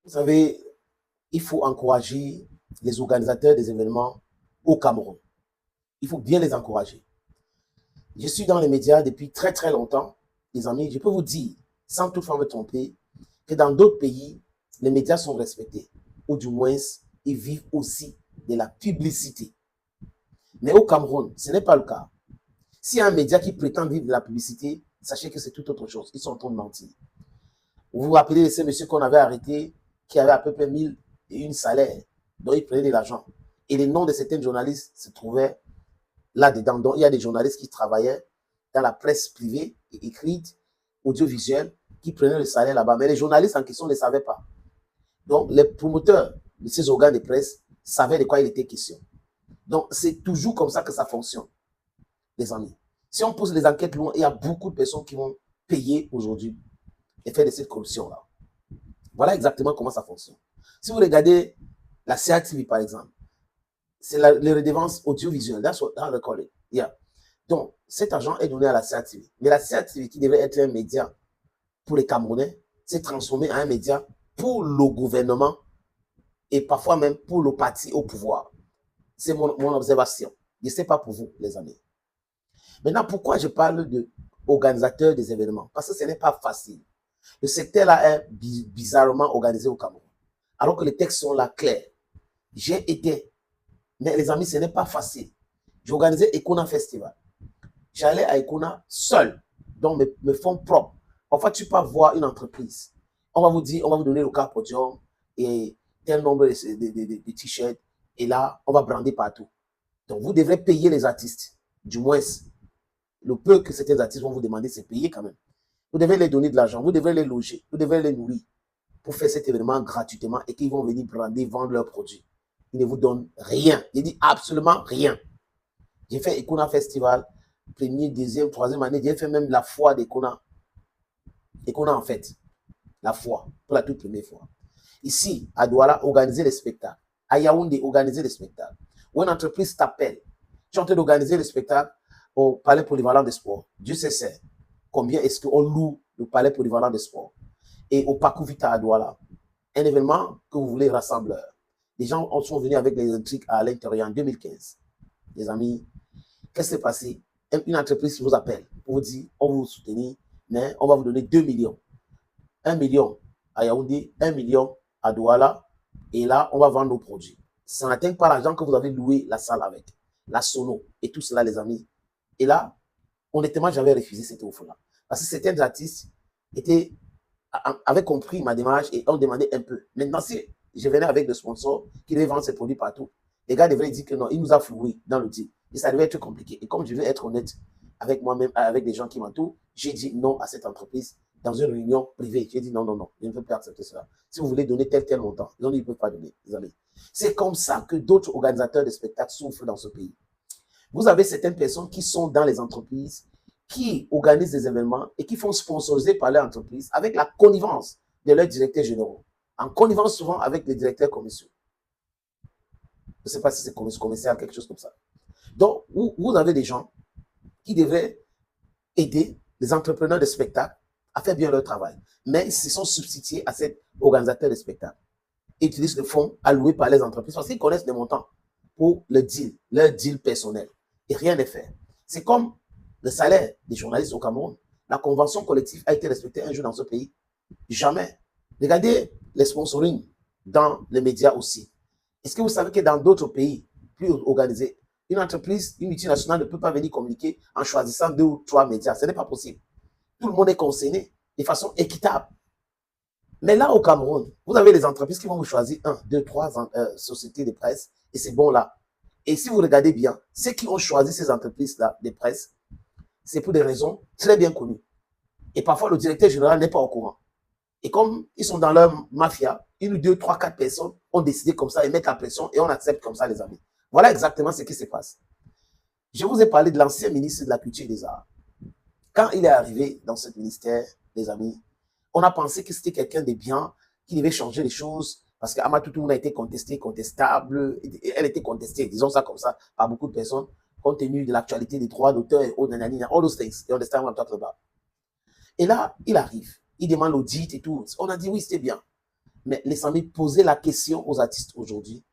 Vous savez, il faut encourager les organisateurs des événements au Cameroun. Il faut bien les encourager. Je suis dans les médias depuis très très longtemps, les amis. Je peux vous dire, sans toutefois me tromper, que dans d'autres pays, les médias sont respectés. Ou du moins, ils vivent aussi de la publicité. Mais au Cameroun, ce n'est pas le cas. S'il y a un média qui prétend vivre de la publicité, sachez que c'est tout autre chose. Ils sont en train de mentir. Vous vous rappelez de ce monsieur qu'on avait arrêté, qui avait à peu près 1001 salaires, dont il prenait de l'argent. Et les noms de certains journalistes se trouvaient là-dedans. Donc, il y a des journalistes qui travaillaient dans la presse privée, écrite, audiovisuelle, qui prenaient le salaire là-bas. Mais les journalistes en question ne le savaient pas. Donc, les promoteurs de ces organes de presse savaient de quoi il était question. Donc, c'est toujours comme ça que ça fonctionne, les amis. Si on pousse les enquêtes loin, il y a beaucoup de personnes qui vont payer aujourd'hui l'effet de cette corruption-là. Voilà exactement comment ça fonctionne. Si vous regardez la CATV, par exemple, c'est les redevances audiovisuelles. That's what they call it. Yeah. Donc, cet argent est donné à la CATV. Mais la CATV, qui devrait être un média pour les Camerounais, s'est transformée en un média pour le gouvernement et parfois même pour le parti au pouvoir. C'est mon observation. Je ne sais pas pour vous, les amis. Maintenant, pourquoi je parle d'organisateurs des événements? Parce que ce n'est pas facile. Le secteur là est bizarrement organisé au Cameroun. Alors que les textes sont là clairs. J'ai été, mais les amis, ce n'est pas facile. J'ai organisé Ekuna Festival. J'allais à Ekuna seul, dans mes fonds propres. Parfois, tu peux voir une entreprise. On va vous dire, on va vous donner le cas podium et tel nombre de t-shirts. Et là, on va brander partout. Donc, vous devrez payer les artistes. Du moins, le peu que certains artistes vont vous demander, c'est payer quand même. Vous devez les donner de l'argent, vous devez les loger, vous devez les nourrir pour faire cet événement gratuitement et qu'ils vont venir brander, vendre leurs produits. Ils ne vous donnent rien. Je dis absolument rien. J'ai fait Ekuna Festival, première, deuxième, troisième année. J'ai fait même la foire d'Ekuna. Ekuna en fait, la foire, pour la toute première fois. Ici, à Douala, organiser les spectacles. À Yaoundé, organiser les spectacles. Ou une entreprise t'appelle. Tu es en train d'organiser le spectacle au Palais Polyvalent de Sport. Dieu sait combien est-ce qu'on loue le Palais Polyvalent de Sport. Et au Pakou Vita à Douala, un événement que vous voulez rassembleur. Les gens sont venus avec des intrigues à l'intérieur en 2015. Les amis, qu'est-ce qui s'est passé? Une entreprise vous appelle pour vous dire, on va vous soutenir, mais on va vous donner 2 millions. 1 million à Yaoundé, 1 million à Douala, et là, on va vendre nos produits. Ça n'atteint pas l'argent que vous avez loué la salle avec, la sono, et tout cela, les amis. Et là, honnêtement, j'avais refusé cette offre-là. Parce que certains artistes avaient compris ma démarche et ont demandé un peu. Maintenant, si je venais avec des sponsors qui devaient vendre ces produits partout, les gars devraient dire que non, il nous a floué dans le deal. Et ça devait être compliqué. Et comme je veux être honnête avec moi-même, avec des gens qui m'entourent, j'ai dit non à cette entreprise dans une réunion privée. J'ai dit non, non, non, je ne peux pas accepter cela. Si vous voulez donner tel montant, ils ont dit ils ne peuvent pas donner, les amis. C'est comme ça que d'autres organisateurs de spectacles souffrent dans ce pays. Vous avez certaines personnes qui sont dans les entreprises, qui organisent des événements et qui font sponsoriser par leur entreprise avec la connivence de leurs directeurs généraux, en connivence souvent avec les directeurs commerciaux. Je ne sais pas si c'est commercial, quelque chose comme ça. Donc, vous avez des gens qui devraient aider les entrepreneurs de spectacles à faire bien leur travail. Mais ils se sont substitués à cet organisateur de spectacles. Ils utilisent le fonds alloué par les entreprises parce qu'ils connaissent les montants pour le deal, leur deal personnel. Et rien n'est fait. C'est comme le salaire des journalistes au Cameroun. La convention collective a été respectée un jour dans ce pays. Jamais. Regardez les sponsoring dans les médias aussi. Est-ce que vous savez que dans d'autres pays plus organisés, une entreprise, une multinationale ne peut pas venir communiquer en choisissant 2 ou 3 médias? Ce n'est pas possible. Tout le monde est concerné de façon équitable. Mais là, au Cameroun, vous avez les entreprises qui vont vous choisir 1, 2, 3 sociétés de presse et c'est bon là. Et si vous regardez bien, ceux qui ont choisi ces entreprises-là de presse, c'est pour des raisons très bien connues. Et parfois, le directeur général n'est pas au courant. Et comme ils sont dans leur mafia, 1, 2, 3, 4 personnes ont décidé comme ça et mettent la pression et on accepte comme ça les amis. Voilà exactement ce qui se passe. Je vous ai parlé de l'ancien ministre de la Culture et des Arts. Quand il est arrivé dans ce ministère, les amis, on a pensé que c'était quelqu'un de bien, qui devait changer les choses, parce qu'Amatou Toumoun a été contesté, contestable, elle était contestée, disons ça comme ça, par beaucoup de personnes, compte tenu de l'actualité des droits d'auteur et all those things. You understand what I'm talking about? Et là, il arrive, il demande l'audit et tout. On a dit oui, c'était bien. Mais les amis, posez la question aux artistes aujourd'hui.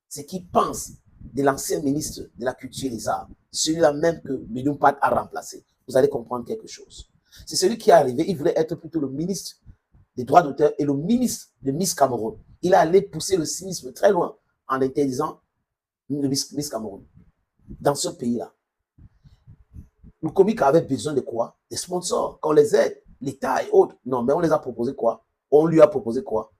C'est qu'ils pensent de l'ancien ministre de la Culture et des Arts, celui-là même que Medoune Pat a remplacé. Vous allez comprendre quelque chose. C'est celui qui est arrivé, il voulait être plutôt le ministre des droits d'auteur et le ministre de Miss Cameroun. Il est allé pousser le cynisme très loin en interdisant Miss Cameroun dans ce pays-là. Le comique avait besoin de quoi? Des sponsors, qu'on les aide, l'État et autres. Non, mais on les a proposé quoi? On lui a proposé quoi?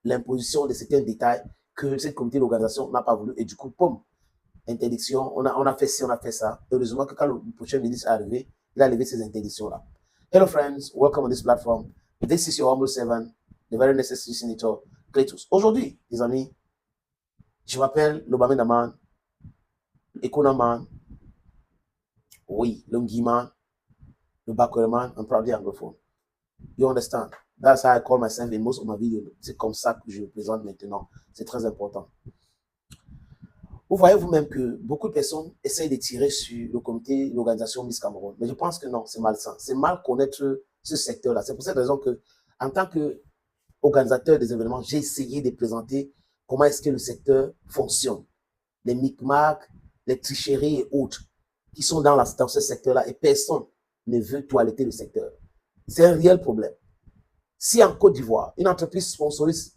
L'imposition de certains détails que cette comité d'organisation n'a pas voulu. Et du coup, pomme, interdiction, on a fait ci, on a fait ça. Heureusement que quand le prochain ministre est arrivé, il a levé ces interdictions-là. Hello friends, welcome on this platform. This is your humble servant, the very necessary senator, Cletus. Aujourd'hui, les amis, je m'appelle Lobame Naman, Ekonaman, oui, le Nguiman, le Bakweman, I'm proudly anglophone. You understand? That's how I call myself in most of my videos. C'est comme ça que je me présente maintenant. C'est très important. Vous voyez vous-même que beaucoup de personnes essayent de tirer sur le comité d'organisation Miss Cameroun. Mais je pense que non, c'est malsain. C'est mal connaître ce secteur-là. C'est pour cette raison que, en tant qu'organisateur des événements, j'ai essayé de présenter comment est-ce que le secteur fonctionne. Les micmacs, les tricheries et autres qui sont dans ce secteur-là et personne ne veut toiletter le secteur. C'est un réel problème. Si en Côte d'Ivoire, une entreprise sponsorise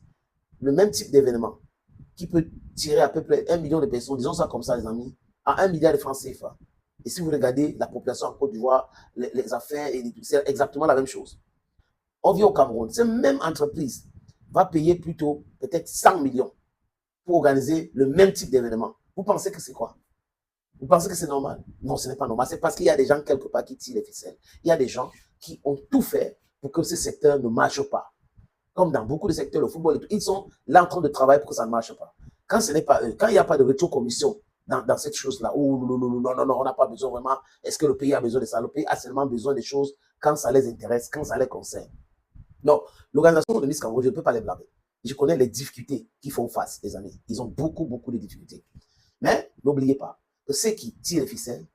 le même type d'événement qui peut tirer à peu près 1 million de personnes, disons ça comme ça les amis, à 1 milliard de francs CFA. Et si vous regardez la population en Côte d'Ivoire, les affaires, c'est exactement la même chose. On vient au Cameroun, cette même entreprise va payer plutôt peut-être 100 millions pour organiser le même type d'événement. Vous pensez que c'est quoi? Vous pensez que c'est normal? Non, ce n'est pas normal. C'est parce qu'il y a des gens quelque part qui tirent les ficelles. Il y a des gens qui ont tout fait pour que ce secteur ne marche pas. Comme dans beaucoup de secteurs, le football et tout, ils sont là en train de travailler pour que ça ne marche pas. Quand ce n'est pas eux, quand il n'y a pas de rétro-commission dans cette chose-là, oh non, on n'a pas besoin vraiment, est-ce que le pays a besoin de ça? Le pays a seulement besoin des choses quand ça les intéresse, quand ça les concerne. Donc, l'organisation de Miss Cameroun, je ne peux pas les blâmer. Je connais les difficultés qu'ils font face, les amis. Ils ont beaucoup de difficultés. Mais n'oubliez pas que ceux qui tirent les ficelles,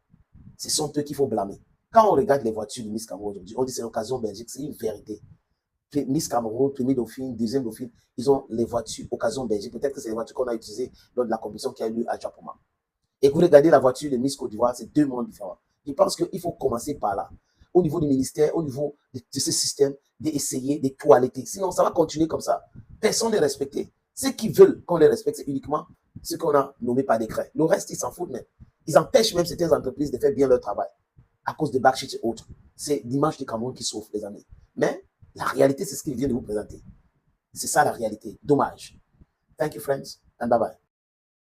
ce sont eux qu'il faut blâmer. Quand on regarde les voitures de Miss Cameroun aujourd'hui, on dit c'est l'occasion Belgique, c'est une vérité. Miss Cameroun, premier dauphine, deuxième dauphine, ils ont les voitures occasion Belgique. Peut-être que c'est les voitures qu'on a utilisées lors de la compétition qui a eu lieu à Japoma. Et vous regardez la voiture de Miss Côte d'Ivoire, c'est deux mondes différents. Je pense qu'il faut commencer par là. Au niveau du ministère, au niveau de ce système, d'essayer de toiletter. Sinon, ça va continuer comme ça. Personne n'est respecté. Ceux qui veulent qu'on les respecte, c'est uniquement ceux qu'on a nommés par décret. Le reste, ils s'en foutent même. Ils empêchent même certaines entreprises de faire bien leur travail à cause de backsheets et autres. C'est l'image du Cameroun qui souffre, les amis. Mais la réalité, c'est ce qu'il vient de vous présenter. C'est ça la réalité. Dommage. Thank you, friends, and bye-bye.